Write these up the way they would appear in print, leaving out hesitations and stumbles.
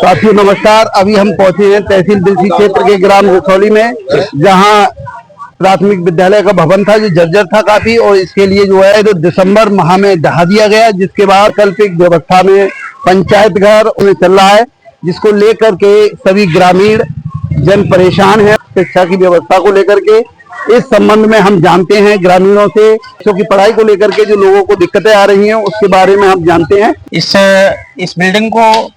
साथियों नमस्कार। अभी हम पहुंचे हैं तहसील बिलसी क्षेत्र के ग्राम घुसौली में, जहां प्राथमिक विद्यालय का भवन था जो जर्जर था काफी, और इसके लिए जो है तो दिसंबर माह में ढहा दिया गया, जिसके बाद वैकल्पिक व्यवस्था में पंचायत घर उन्हें चल रहा है, जिसको लेकर के सभी ग्रामीण जन परेशान है। शिक्षा की व्यवस्था को लेकर के इस संबंध में हम जानते हैं ग्रामीणों से, बच्चों की पढ़ाई को लेकर के जो लोगों को दिक्कतें आ रही हैं उसके बारे में हम जानते हैं। इस बिल्डिंग को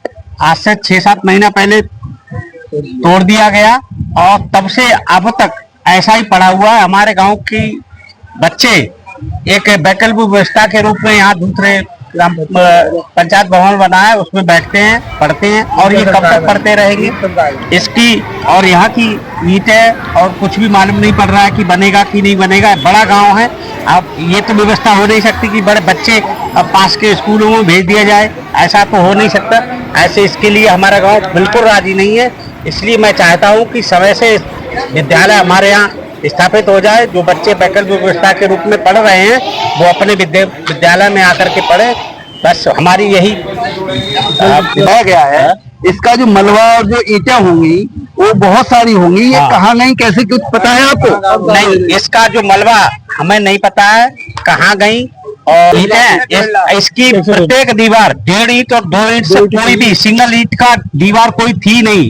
आज से 6-7 महीना पहले तोड़ दिया गया और तब से अब तक ऐसा ही पड़ा हुआ है। हमारे गांव की बच्चे एक वैकल्पिक व्यवस्था के रूप में यहाँ दूसरे पंचायत भवन बना है, उसमें बैठते हैं, पढ़ते हैं, और ये कब तक पढ़ते रहेंगे इसकी। और यहाँ की ईंटें और कुछ भी मालूम नहीं पड़ रहा है कि बनेगा कि नहीं बनेगा। बड़ा गांव है, अब ये तो व्यवस्था हो नहीं सकती कि बड़े बच्चे अब पास के स्कूलों में भेज दिया जाए, ऐसा तो हो नहीं सकता। ऐसे इसके लिए हमारा गांव बिल्कुल राजी नहीं है। इसलिए मैं चाहता हूं कि समय से विद्यालय हमारे यहाँ स्थापित हो जाए। जो बच्चे वैकल्पिक व्यवस्था के रूप में पढ़ रहे हैं वो अपने विद्यालय में आकर के पढ़े, बस हमारी यही रह गया है। इसका जो मलबा और जो ईंटें होंगी वो बहुत सारी होंगी, ये कहाँ गई, कैसे, कुछ पता है आपको? नहीं, इसका जो मलबा हमें नहीं पता है कहाँ गई। और इसकी प्रत्येक दीवार 1.5 ईंट और 2 ईंट से कोई भी सिंगल ईंट का दीवार कोई थी नहीं।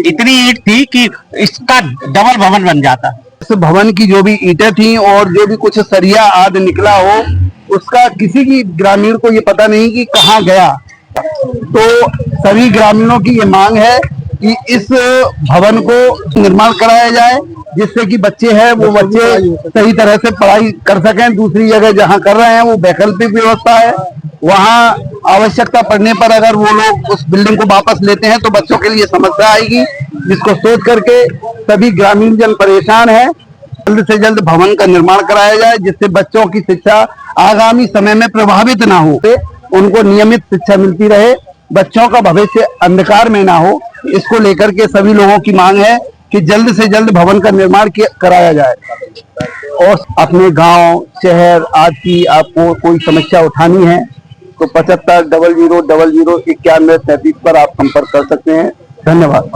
इतनी ईंट थी कि इसका डबल भवन बन जाता। इस भवन की जो भी ईंटें थी और जो भी कुछ सरिया आदि निकला हो, उसका किसी की ग्रामीण को ये पता नहीं कि कहाँ गया। तो सभी ग्रामीणों की ये मांग है कि इस भवन को निर्माण कराया जाए, जिससे कि बच्चे हैं वो बच्चे सही तरह से पढ़ाई कर सकें। दूसरी जगह जहां कर रहे हैं वो वैकल्पिक व्यवस्था है, वहां आवश्यकता पड़ने पर अगर वो लोग उस बिल्डिंग को वापस लेते हैं तो बच्चों के लिए समस्या आएगी, जिसको सोच करके सभी ग्रामीण जन परेशान है। जल्द से जल्द भवन का निर्माण कराया जाए, जिससे बच्चों की शिक्षा आगामी समय में प्रभावित ना हो, उनको नियमित शिक्षा मिलती रहे, बच्चों का भविष्य अंधकार में ना हो। इसको लेकर के सभी लोगों की मांग है कि जल्द से जल्द भवन का निर्माण कराया जाए। और अपने गांव शहर आदि की आपको कोई समस्या उठानी है तो 75 00 00 91 37 पर आप संपर्क कर सकते हैं। धन्यवाद।